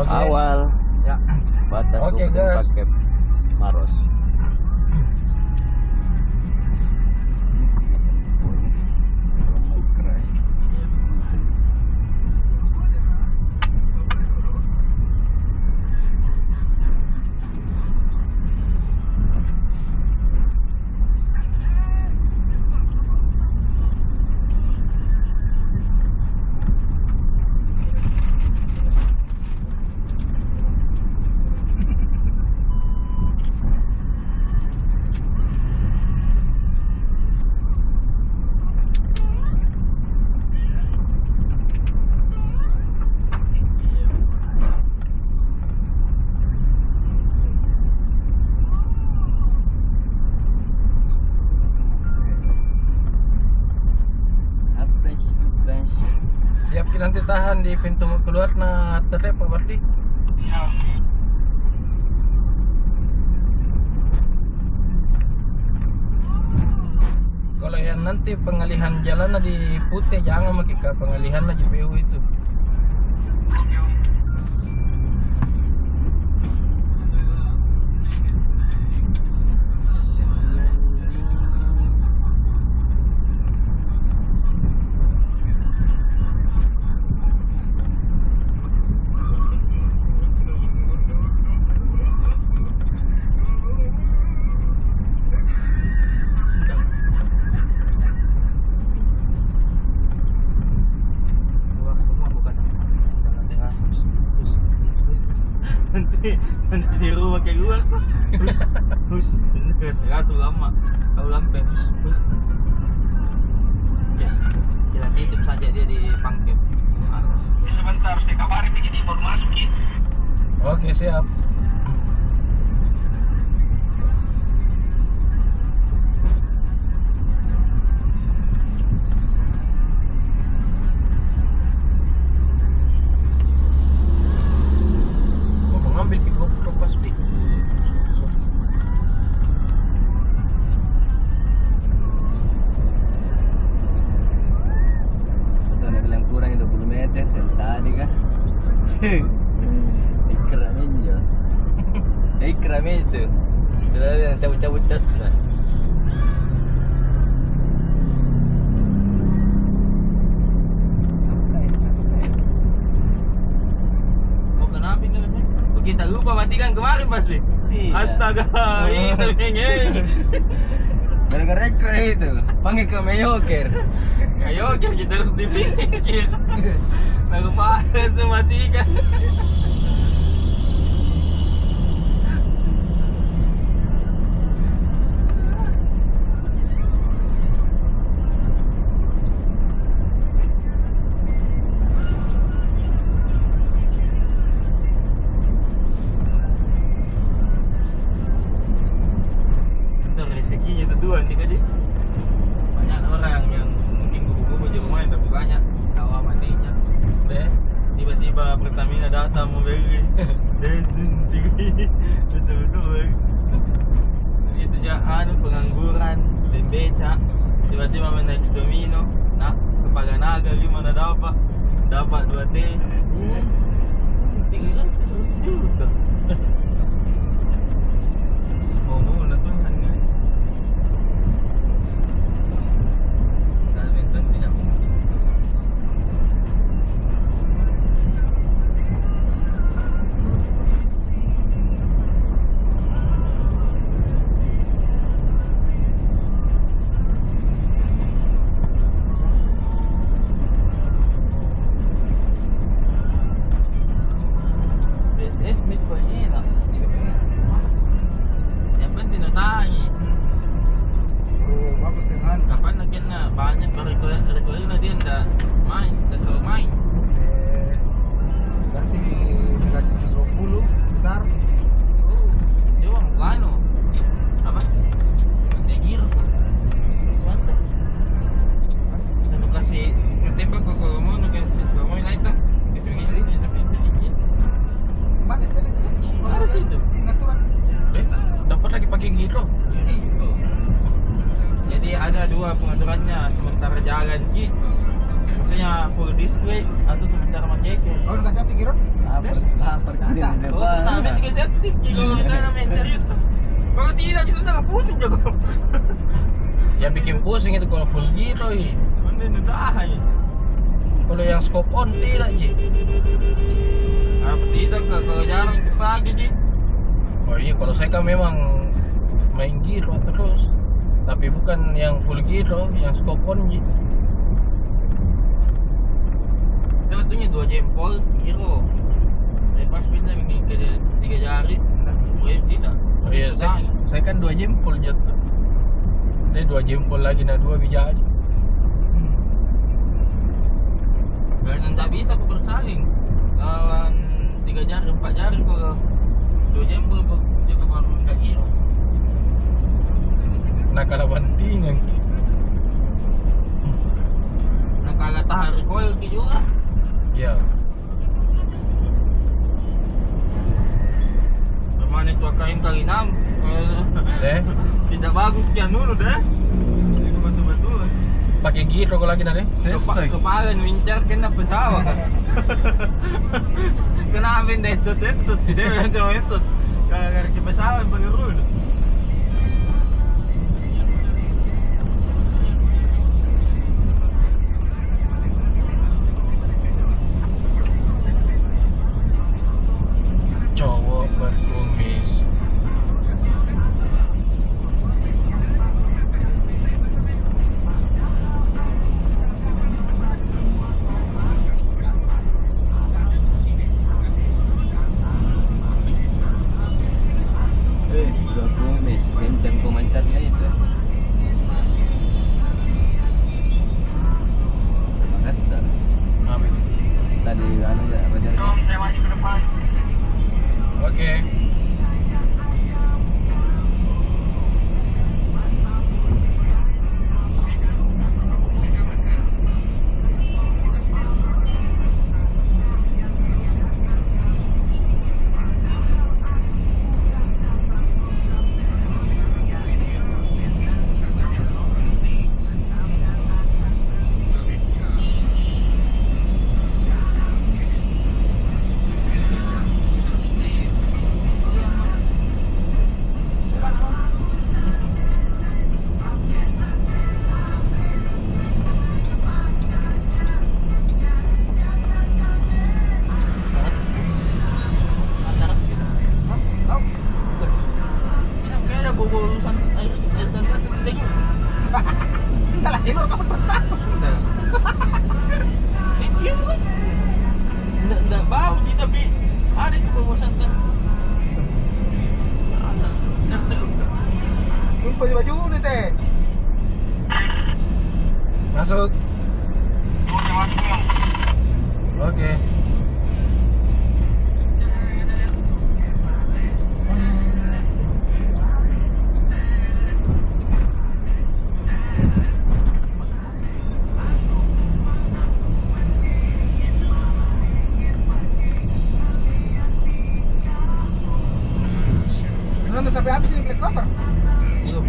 awal Ya. batas Oke, Kabupaten guys. Pakep Maros. Siap kita nanti tahan di pintu keluar na terlep Pak Bardi. Kalau yang nanti pengalihan jalan di Putih jangan pakai ke pengalihan di JPU itu. Nanti di rumah kayak gue hus langsung lama tahu lampe hus ya jalan titip saja dia di Pangkep. Sebentar, saya kabari bikin informasi. Oke, siap. Oh, mau ngambil di GoPro pas Pi. Betul, bilang kurang 20 meter dan tadi kah ikram aja ikram itu sudah yang cabut-cabut cas lah. Oh kenapa ini? Oh, kita lupa matikan kemarin Mas Bi. Astaga, itu ngeng. Gara-gara ikram itu, panggil ke Mayoker. Ayo kita harus dipikir. Lagu parah sematikan. Itu rezekinya itu Tuhan nih tadi. Banyak orang yang mungkin kubu-kubu jadi main tapi banyak tawa matinya. Deh. Tiba-tiba Pertamina datang mau beli bensin tinggi betul-betul itu ya anu pengangguran dan beca tiba-tiba main naik domino nah kepaganaga gimana dapat 2 T tinggi kan 100 juta mau lah Tuhan kan dan bentang tidak BSS med banyak yang penting natangi Oh, bagus ya kan? kapan akhirnya banyak berikulah dia ndak main terlalu main Nanti dikasih 20 besar. dia uang lain apa degir mantap saya kasih tembak kalau mau kasih kalau mau naik tak Manis tadi itu kan? Ada sih itu. Pengaturan. Dapat lagi pakai giro. Jadi ada 2 pengaturannya sementara jalan Ki maksudnya full display atau sementara pakai Oh, udah siap pikiran? lapar objektif Ji kalau kita main serius tuh. Kalau tidak kita udah pusing jago. Yang bikin pusing itu kalau full gitu, Mending udah aja. kalau yang scope on tidak, Ji. Apa tidak kalau jarang pagi Ji. Oh iya, kalau saya kan memang main giro terus, tapi bukan yang full giro, yang scope on, Ji. Sebetulnya 2 jempol giro. Lepas pindah ini ke 3 jari. Tidak. Oh iya, saya kan 2 jempol jatuh. Dia 2 jempol lagi, nah 2 bisa aja. Dan tak bisa aku bersaling. Lawan 3 jari, 4 jari kalau 2 jempol juga baru enggak giro. Nah kalau bantingan, Nah kagak tarik coil juga. ya. Mana itu kain kali 6. Deh, Tidak bagus kian dulu deh. Ini betul-betul. pakai giro kok lagi nanti. Selesai. Kemarin wincar kena pesawat. Kena ambil itu. Dia macam itu. Gara-gara ke pesawat pengerul. Cowok berkumis. Udah kumis, kencang pemancarnya itu. Kasar. Amin. Tadi anu ya, bajar. Om, saya maju ke depan. Oke. Enggak bau sih tapi ada itu bosan kan. Lupa di baju nih teh. Masuk. Om, saya maju, Om. Oke. Nonton sampai habis ini black cover. Belum.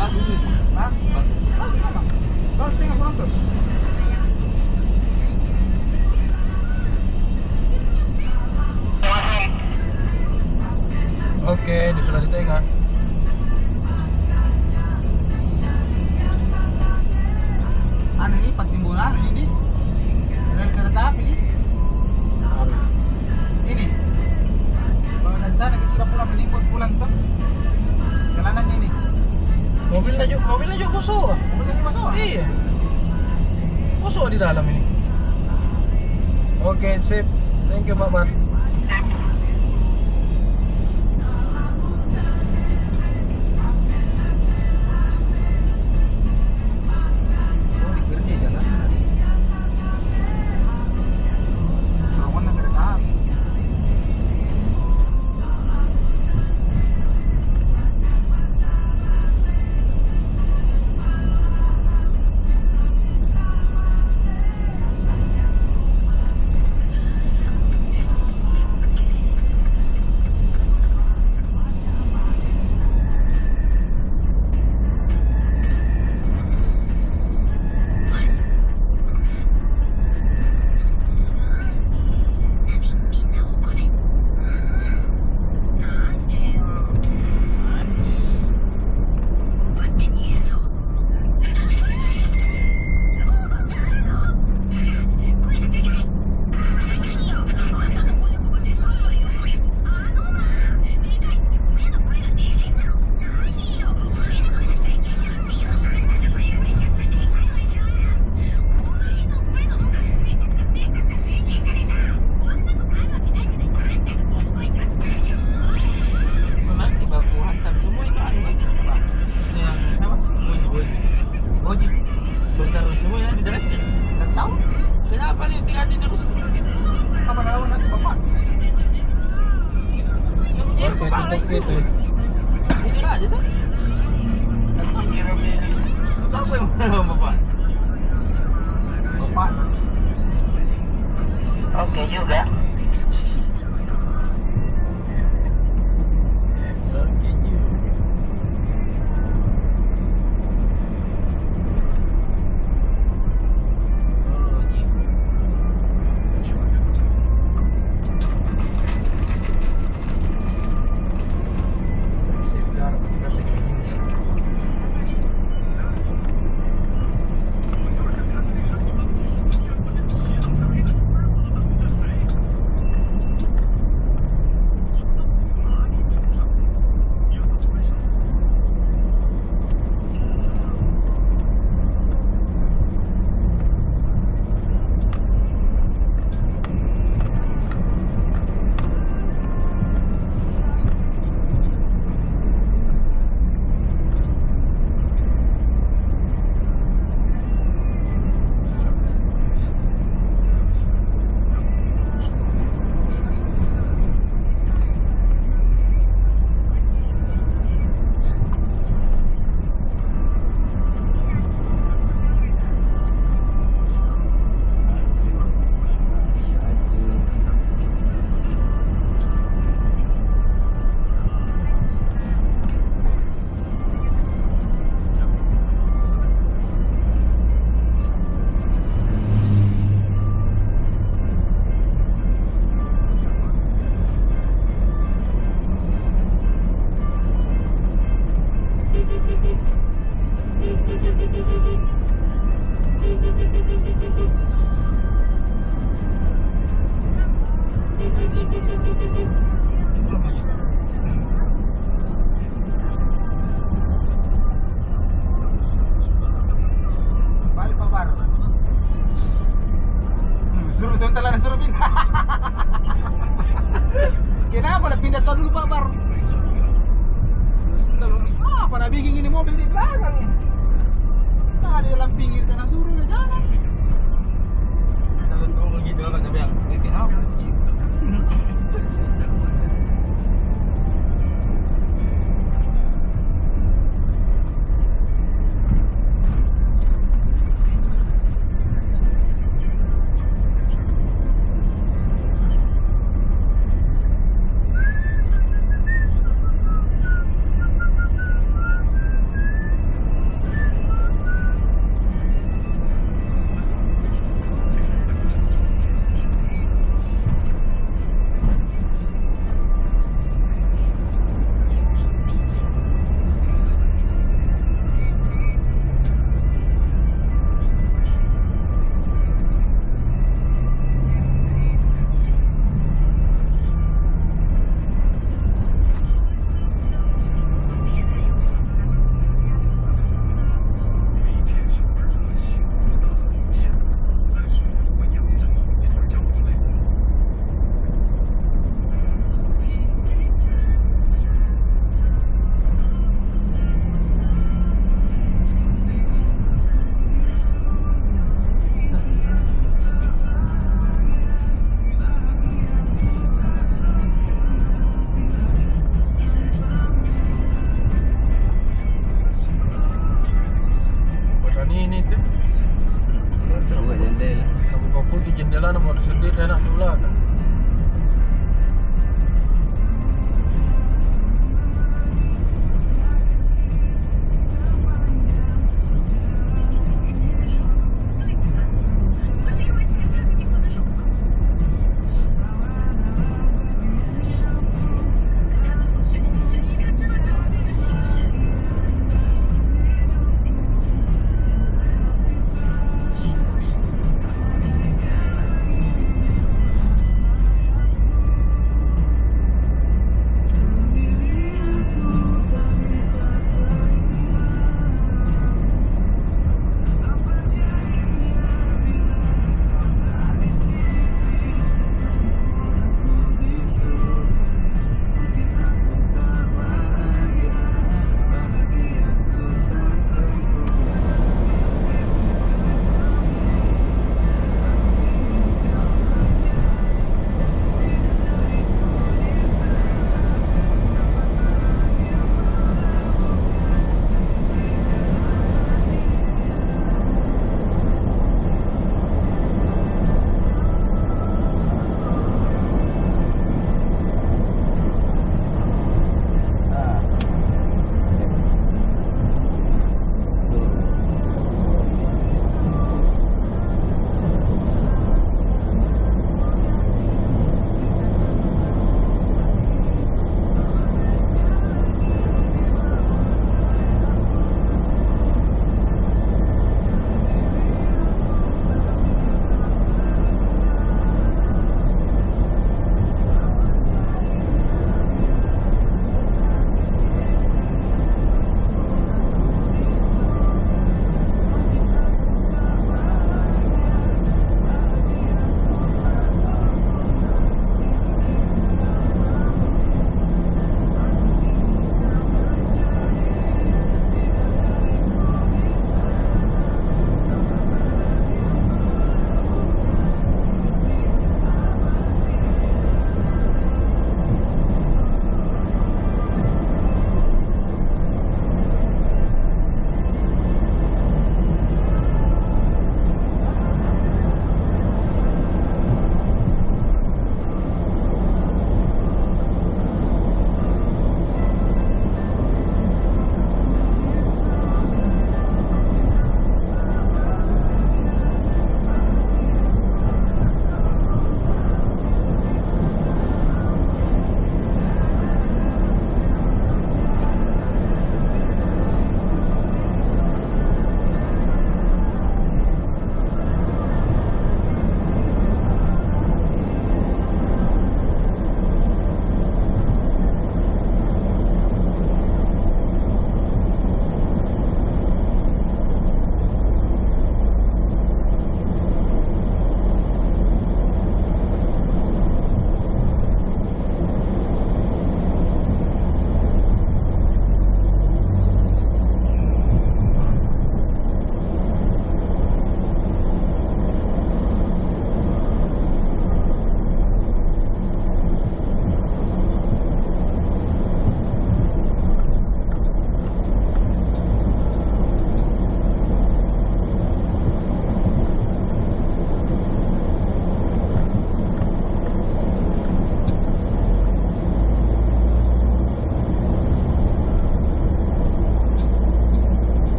Bagus itu. Hah? Bagus memang. Bagus tengok aku nonton. Oke, sudah ditengah. Anu ini pas timbulan ini rel kereta api ini. Kalau dari sana kita sudah pulang meliput pulang tuh. Jalanannya ini. Mobilnya juga kosong. Mobilnya masuk. Iya. Kosong di dalam ini. Oke, sip. Thank you, Pak Bar. Oh, dikerja jalan. Mana kereta api? terus semua ya di jalan. Tak tahu. Kenapa nih diganti terus? Apa lawan nanti bapak? Oke, tutup gitu. Ini aja tuh. Apa yang mana bapak? Bapak. Oke juga. Balik Pak Bar. Suruh sebentar lah, suruh pindah. Kenapa nak pindah tol dulu Pak Bar? Apa nak bikin ini mobil di belakang? Nah, di dalam pinggir karena suruh ya jalan. Kalau turun gitu kan tapi yang titik apa? Ini tuh. Sama jendela. Kamu kau di jendela nomor sendiri enak di belakang.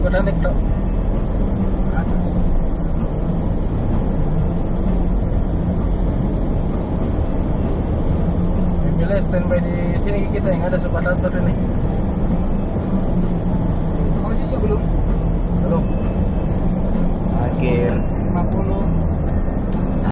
Berapa naik tak? 100. Bila standby di sini kita yang ada separator ini. Kau sih belum? Belum. Akhir. 50